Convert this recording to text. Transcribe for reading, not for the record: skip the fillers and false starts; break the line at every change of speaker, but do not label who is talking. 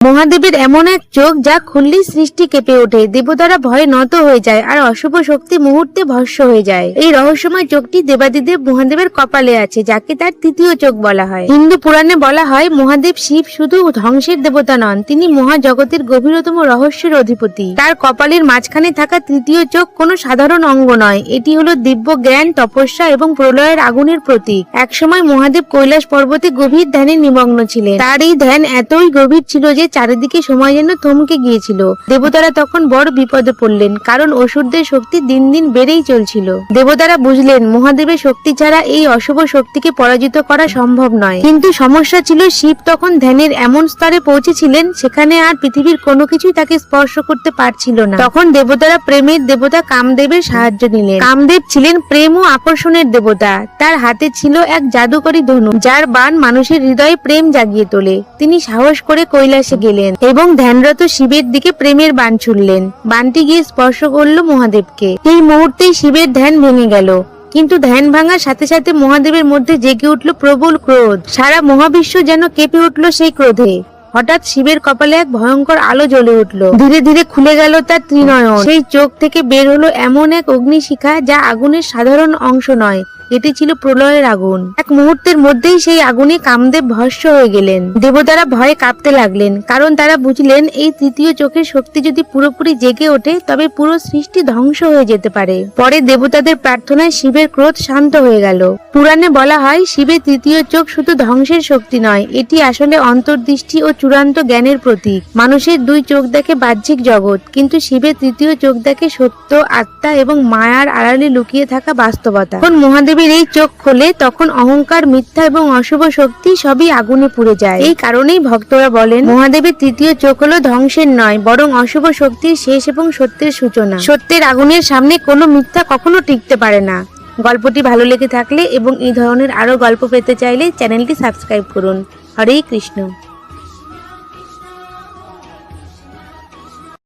মহাদেবের এমন এক চোখ যা খুললেই সৃষ্টি কেঁপে ওঠে, দেবতারা ভয়ে নত হয়ে যায় আর অশুভ শক্তি মুহূর্তে ভস্ম হয়ে যায়। এই রহস্যময় চোখটি দেবাদিদেব মহাদেবের কপালে আছে, যাকে তার তৃতীয় চোখ বলা হয়। হিন্দু পুরাণে বলা হয় মহাদেব শিব শুধু ধ্বংসের দেবতা নন, তিনি মহাজগতের গভীরতম রহস্যের অধিপতি। তার কপালের মাঝখানে থাকা তৃতীয় চোখ কোনো সাধারণ অঙ্গ নয়, এটি হলো দিব্য জ্ঞান, তপস্যা এবং প্রলয়ের আগুনের প্রতীক। একসময় মহাদেব কৈলাস পর্বতে গভীর ধ্যানে নিমগ্ন ছিলেন। তার এই ধ্যান এতই গভীর ছিল যে চারিদিকে সময় যেন থমকে গিয়েছিল। দেবতারা তখন বড় বিপদে পড়লেন, কারণ অসুরদের শক্তি দিন দিন বেড়েই চলছিল। দেবতারা বুঝলেন মহাদেবের শক্তি ছাড়া এই অশুভ শক্তিকে পরাজিত করা সম্ভব নয়। কিন্তু সমস্যা ছিল শিব তখন ধ্যানের এমন স্তরে পৌঁছেছিলেন সেখানে আর পৃথিবীর কোনো কিছুই তাকে স্পর্শ করতে পারছিল না। তখন দেবতারা প্রেমের দেবতা কামদেবের সাহায্য নিলেন। কামদেব ছিলেন প্রেম ও আকর্ষণের দেবতা। তার হাতে ছিল এক জাদুকরী ধনুক, যার বাণ মানুষের হৃদয়ে প্রেম জাগিয়ে তোলে। তিনি সাহস করে কৈলাসে গেলেন এবং ধ্যানরত শিবের দিকে প্রেমের বাণ ছুড়লেন। বাণটি গিয়ে স্পর্শ করলো মহাদেবকে। এই মুহূর্তেই শিবের ধ্যান ভেঙে গেল। কিন্তু ধ্যান ভাঙার সাথে সাথে মহাদেবের মধ্যে জেগে উঠল প্রবল ক্রোধ। সারা মহাবিশ্ব যেন কেঁপে উঠল সেই ক্রোধে। হঠাৎ শিবের কপালে এক ভয়ঙ্কর আলো জ্বলে উঠল। ধীরে ধীরে খুলে গেল তার ত্রিনয়ন। সেই চোখ থেকে বের হলো এমন এক অগ্নিশিখা যা আগুনের সাধারণ অংশ নয়, এটি ছিল প্রলয়ের আগুন। এক মুহূর্তের মধ্যেই সেই আগুনে কামদেব ভস্ম হয়ে গেলেন। দেবতারা ভয়ে কাঁপতে লাগলেন, কারণ তারা বুঝলেন এই তৃতীয় চোখের শক্তি যদি পুরোপুরি জেগে ওঠে তবে পুরো সৃষ্টি ধ্বংস হয়ে যেতে পারে। পরে দেবতাদের প্রার্থনায় শিবের ক্রোধ শান্ত হয়ে গেল। পুরাণে বলা হয় শিবের তৃতীয় চোখ শুধু ধ্বংসের শক্তি নয়, এটি আসলে অন্তর্দৃষ্টি ও চূড়ান্ত জ্ঞানের প্রতীক। মানুষের দুই চোখ দেখে বাহ্যিক জগৎ, কিন্তু শিবের তৃতীয় চোখ দেখে সত্য, আত্মা এবং মায়ার আড়ালে লুকিয়ে থাকা বাস্তবতা। যখন মহাদেব এই চোখ খোলে তখন অহংকার, মিথ্যা এবং অশুভ শক্তি সবই আগুনে পুড়ে যায়। এই কারণেই ভক্তরা বলেন মহাদেবের তৃতীয় চোখ হলো ধ্বংসের নয়, বরং অশুভ শক্তির শেষ এবং সত্যের সূচনা। সত্যের আগুনের সামনে কোনো মিথ্যা কখনো টিকতে পারে না। গল্পটি ভালো লেগে থাকলে এবং এই ধরনের আরো গল্প পেতে চাইলে চ্যানেলটি সাবস্ক্রাইব করুন। হরে কৃষ্ণ।